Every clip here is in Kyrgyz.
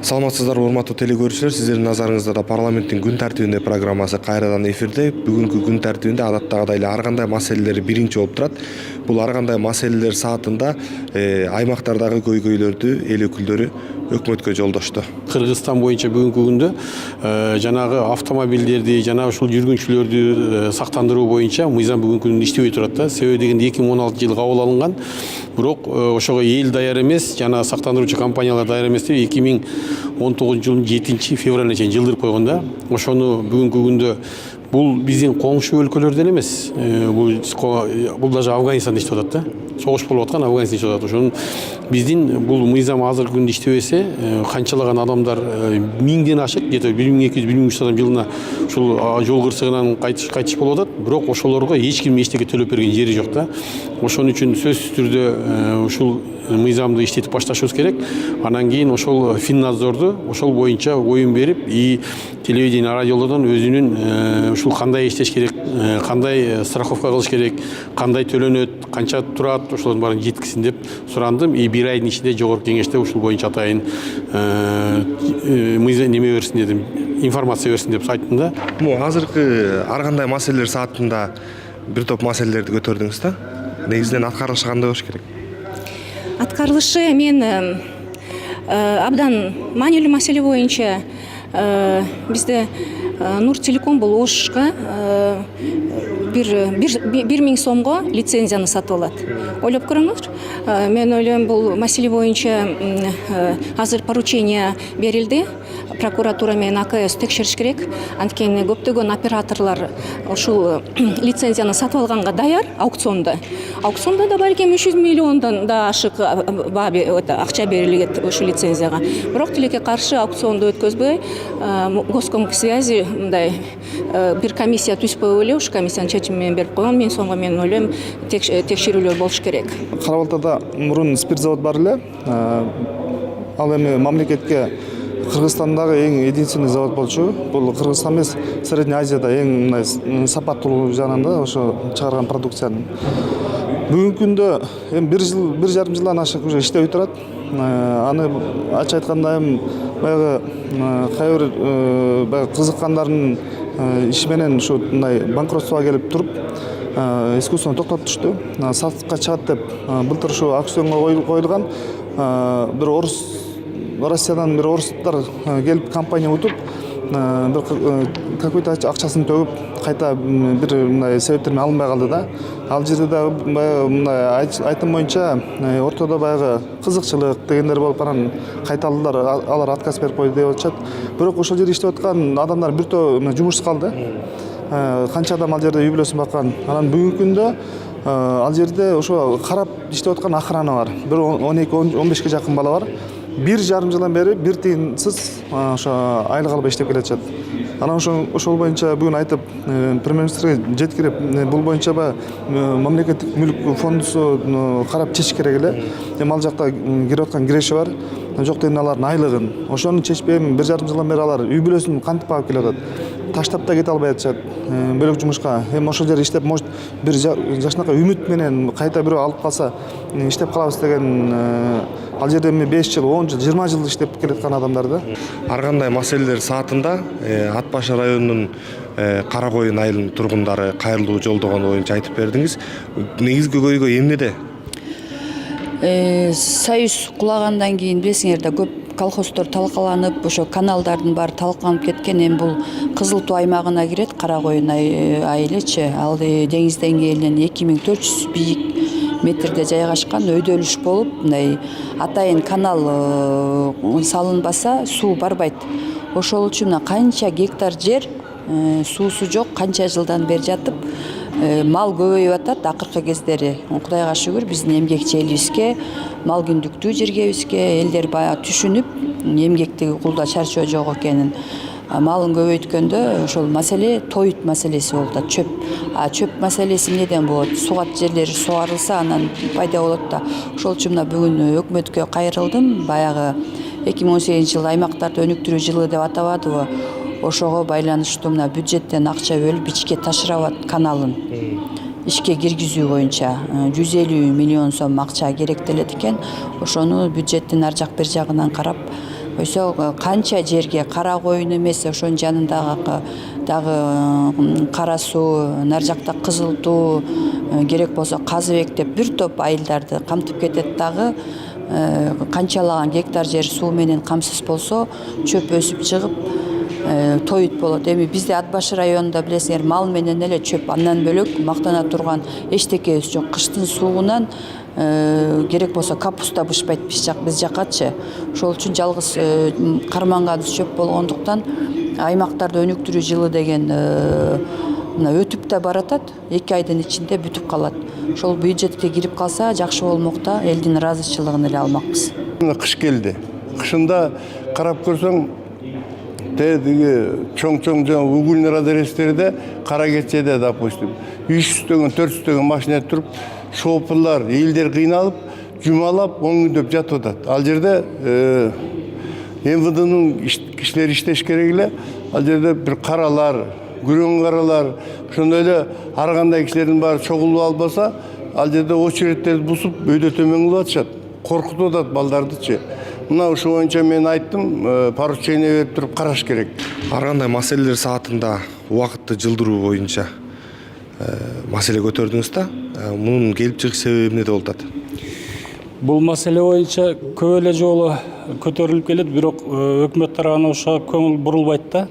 Саламатсыздарбы урматтуу телекөрүүчүлөр, сиздердин назарыңызда да парламенттин күн тартибинде программасы кайрадан эфирде. Бүгүнкү күн тартибинде адаттагыдай эле ар кандай маселелер биринчи болуп турат. Бул ар кандай маселелер саатында аймактардагы көйгөйлөрдү эл өкүлдөрү өкмөткө жолдошту. Кыргызстан боюнча бүгүнкү күндө жанагы автомобилдерди, жана ушул жүргүнчүлөрдү сактандыруу боюнча мыйзам бүгүнкү күндө иштебей турат да. Себеби дегенде 2016 жылы кабыл алынган. Бирок ошого эл даяр эмес, жана сактандыруучу компаниялар даяр эмес деп 2019 жылдын 7 февралына чейин жылдырып койгон да. Ошону бүгүнкү күндө бул биздин коңшу өлкөлөрдөн эмес, бул даже Афганистанда иштеп атат да. Согуш болуп аткан Афганистанда иштеп атат. Ошонун биздин бул мыйзам азыркы күндө иштебесе, канчалаган адамдар миңден ашык, где-то 1200-1300 адам жылына ушул жол кырсыгынан кайтыш болуп атат. Бирок ошолорго эч ким эчтеке төлөп берген жери жок да. Ошон үчүн сөзсүз түрдө ушул мыйзамды иштетип башташыбыз керек. Анан кийин ошол Финнадзорду ошол боюнча оюн берип, телевидение, радиолордон өзүнүн ушул кандай иштеш керек, кандай страховка кылыш керек, кандай төлөнөт, канча турат, ошолордун баарын жеткизсин деп сурандым. Бир айдын ичинде жогорку кеңеште ушул боюнча атайын мыйзам неме берсин дедим, информация берсин деп айттым да. Азыркы ар кандай маселелер саатында бир топ маселелерди көтөрдүңүз да. Негизинен аткарылышы кандай болуш керек? Аткарылышы мен абдан маанилүү маселе боюнча бизде Нур Телеком бул ОШ-га 1000 сомго лицензияны сатып алат. Ойлоп көрүңүз. Мен ойлойм, бул маселе боюнча азыр поручение берилди. Прокуратура менен АКС текшериш керек. Анткени көптөгөн операторлор ушул лицензияны сатып алганга даяр аукционда. Аукционда да балким 300 миллиондон да ашык акча берилет ушул лицензияга. Бирок тилекке каршы аукционду өткөзбөй, Госкомсвязи мындай бир комиссия түзбөй эле, ушул комиссиянын чечими менен берип койгон. Мен сонго ойлойм, текшерүүлөр болуш керек. Карабалтада мурун спирт завод бар эле. Ал эми мамлекетке Кыргызстандагы эң единственный завод болчу. Бул Кыргызстан эмес, Средний Азияда эң мындай сапаттуу жанында ошо чыгарган продукциянын. Бүгүнкү күндө эми 1 жарым жылдан ашык уже иштебей турат. Аны ачык айтканда баягы кайбир кызыккандардын иши менен ушу мындай банкротствого келип туруп, искусственно токтотушту. Сатыкка чыгат деп былтыр ушу аукционго коюлган. Бир Россиядан бир орустар келип компания утуп, бир какой-то акчасын төгүп, кайта бир мындай себептер менен алынбай калды да. Ал жерде да мындай айтым боюнча ортодо баягы кызыкчылык дегендер болуп, анан кайталдылар, алар отказ берип койду деп атышат. Бирок ошол жерде иштеп аткан адамдар бир топ жумушсуз калды. Канча адам ал жерде үй бүлөсүн баккан. Анан бүгүнкү күндө ал жерде ошо карап иштеп аткан охрана бар. Бир 12-15ке жакын бала бар. 1 жарым жылдан бери бир тыйынсыз ошо айлык албай иштеп келатышат. Анан ошол боюнча бүгүн айтып, премьер-министрге жеткирип, бул боюнча мамлекеттик мүлк фондусу карап чечиш керек эле. Эми ал жакта кирип аткан киреши бар. Жок дегенде алардын айлыгын, ошону чечпей 1 жарым жылдан бери алар үй бүлөсүн кантип алып келип атат. Таштап да кете албай атышат бөлөк жумушка. Эми ошол жерде иштеп, может бир жашынакай үмүт менен кайта бирөө алып калса иштеп калабыз деген. Ал жерде 5 жыл, 10 жыл, 20 жыл иштеп келаткан адамдар да. Ар кандай маселелер саатында Ат Башы районунун Кара Коюн айылынын тургундары кайрылуу жолдогону боюнча айтып бердиңиз. Негизги көйгөй эмнеде? Союз кулагандан кийин билесиңер да, көп колхоздор талкаланып, ошо каналдардын баары талкаланып кеткен. Эми бул Кызыл Туу аймагына кирет, Кара Коюн айылычы. Ал деңиз деңгээлинен 2400 бийик метрде жайгашкан, өйдөлүш болуп, мындай атайын канал салынбаса суу барбайт. Ошол үчүн канча гектар жер суусу жок, канча жылдан бери жатып, мал көбөйүп атат акыркы кездери. Кудайга шүгүр, биздин эмгекчи элибизге, мал күндүктүү жергебизге элдер баягы түшүнүп, эмгектеги кулда чарчоо жок экенин, малын көбөйткөндө ошол маселе тоют маселеси болуп атат. Чөп маселеси эмнеден болот? Сугат жерлери сугарылса анан пайда болот да. Ошол үчүн бүгүн өкмөткө кайрылдым. Баягы 2018 жылы аймактарды өнүктүрүү жылы деп атабадыбы? Ошого байланыштуу бюджеттен акча бөлүп ичке Ташырабад каналын ишке киргизүү боюнча 150 миллион сом акча керектелет экен. Ошону бюджеттин ар жак бир жагынан карап ошо канча жерге кара коюн эмес ошонун жанындагы дагы кара суу, нар жакта кызыл туу, керек болсо Казыбек деп бир топ айылдарды камтып кетет дагы. Канчалаган гектар жер суу менен камсыз болсо чөп өсүп чыгып тоют болот. Эми бизде Ат башы районунда билесиңер мал менен эле чөп андан бөлөк мактана турган эчтекебиз жок. Кыштын суугунан керек болсо капуста бышпайт биз жакачы. Ошол үчүн жалгыз карманганыбыз чөп болгондуктан аймактарда өнүктүрүү жылы деген мына өтүп да баратат, 2 айдын ичинде бүтүп калат. Ошол бюджетке кирип калса жакшы болмок да, элдин ыраазычылыгын эле алмакпыз. Кыш келди. Кышында карап көрсөң, тедиги чоң-чоң угольный адрестерде кара кетседе, допустим, 300-төгөн, 400-төгөн машина туруп, шопурлар, элдер кыйналып, жумалап, 10 күндөп жатып атат. Ал жерде МВДнын кишилери иштеш керек эле. Ал жерде бир каралар, күрөң каралар, ошондой эле ар кандай кишилердин баары чогулуп албаса, ал жерде очередтерди бусуп, өйдө төмөн кылып атышат. Коркутуп атат балдардычы. Мына ошо боюнча мен айттым, поручение берип туруп караш керек. Ар кандай маселелер саатында убакытты жылдыруу боюнча маселе көтөрдүңүз да. Мунун келип чыгыш себеби эмнеде болуп атат? Бул маселе боюнча көп эле жолу көтөрүлүп келет, бирок өкмөт тарабынан ошого көңүл бурулбайт да.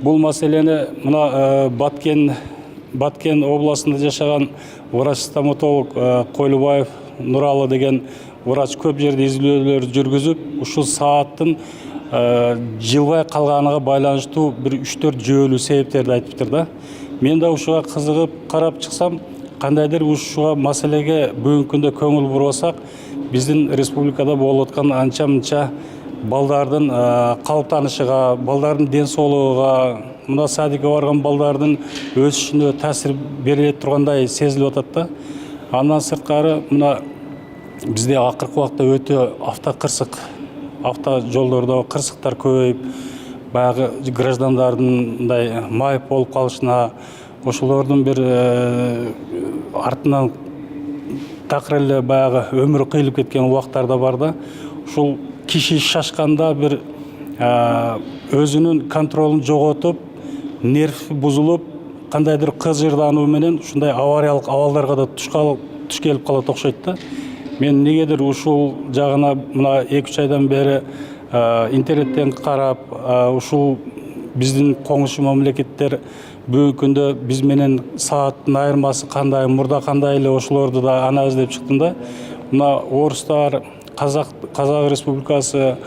Бул маселени мына Баткен областында жашаган врач-стоматолог Койлубаев Нуралы деген врач көп жерде изилдөөлөр жүргүзүп, ушул сааттын жылбай калганына байланыштуу бир 3-4 жүйөлүү себептерди айтыптыр да. Мен да ушуга кызыгып карап чыксам, кандайдыр ушуга маселеге бүгүнкү күндө көңүл бурбасак, биздин республикада болуп аткан анча-мынча балдардын калыптанышыга, балдардын ден соолугуга, мына садикке барган балдардын өсүшүнө таасир бере тургандай сезилип атат да. Андан сырткары мына бизде акыркы убакта өтө авто жолдордо кырсыктар көбөйүп, баягы граждандардын мындай майып болуп калышына, ошолордун бир артынан такыр эле баягы өмүрү кыйылып кеткен убактар да бар да. Ушул киши шашканда бир өзүнүн контролун жоготуп, нерв бузулуп, кандайдыр кыжырдануу менен ушундай авариялык абалдарга да туш келип калат окшойт да. Мен негедир ушул жагына мына 2-3 айдан бери интернеттен карап, ушул биздин коңшу мамлекеттер бүгүнкү күндө биз менен сааттын айырмасы кандай, мурда кандай эле ошолорду да анализдеп чыктым да. Мына орустар, Казак Республикасы,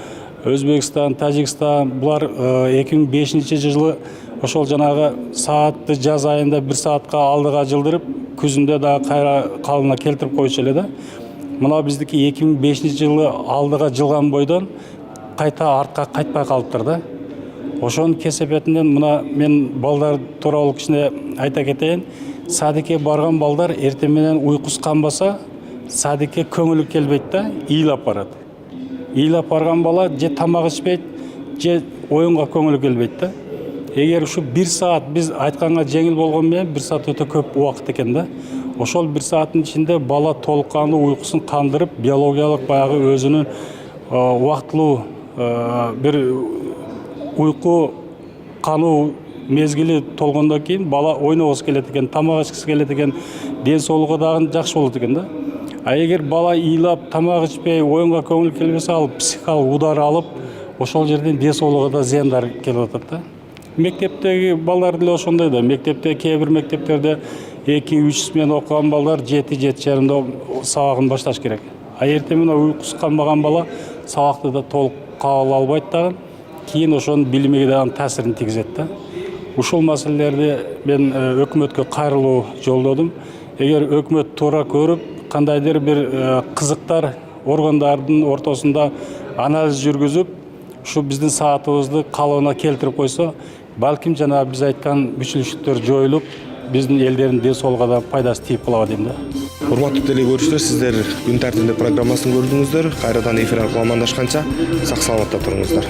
Өзбекстан, Тажикстан, булар 2005-жылы ошол жанагы саатты жаз айында 1 саатка алдыга жылдырып, күзүндө да кайра калыбына келтирип койчу эле да. Мына биздики 2005-жылы алдыга жылган бойдон кайта артка кайтпай калыптыр да. Ошонун кесепетинен мына мен балдар тууралуу кичине айта кетейин. Садикке барган балдар эртең менен уйкусу канбаса, садикке көңүлү келбейт да, ыйлап барат. Ыйлап барган бала же тамак ичпейт, же оюнга көңүлү келбейт да. Эгер ушу 1 саат биз айтканга жеңил болгон менен 1 саат өтө көп убакыт экен да. Ошол 1 сааттын ичинде бала толук кандуу уйкусун кандырып, биологиялык баягы өзүнүн убактылуу бир уйку кануу мезгили толгондон кийин бала ойногусу келет экен, тамак ичкиси келет экен, ден соолугу дагы жакшы болот экен да. А эгер бала ыйлап, тамак ичпей, оюнга көңүл келбесе, ал психикалык удар алып, ошол жерден ден соолугуга да зыяндар келип атат да. Мектептеги балдар деле ошондой да. Мектепте кээ бир мектептерде 2-3 смена окуган балдар 7-7:30 сабагын башташ керек. А эртең менен уйкусу канбаган бала сабакты да толук кабыл албайт дагы. Кийин ошонун билимиге дагы таасирин тийгизет да. Ушул маселелерди мен өкмөткө кайрылуу жолдодум. Эгер өкмөт туура көрүп, кандайдыр бир кызыктар органдардын ортосунда анализ жүргүзүп, ушу биздин саатыбызды калыбына келтирип койсо, балким жана биз айткан бүчүлүштүктөр жоюлуп, биздин элдердин ден соолугуна да пайдасы тийип калат дейм да. Урматтуу телекөрүүчүлөр, сиздер күн тартибинде программасын көрдүңүздөр. Кайрадан эфир аркылуу амандашканча сак саламатта туруңуздар.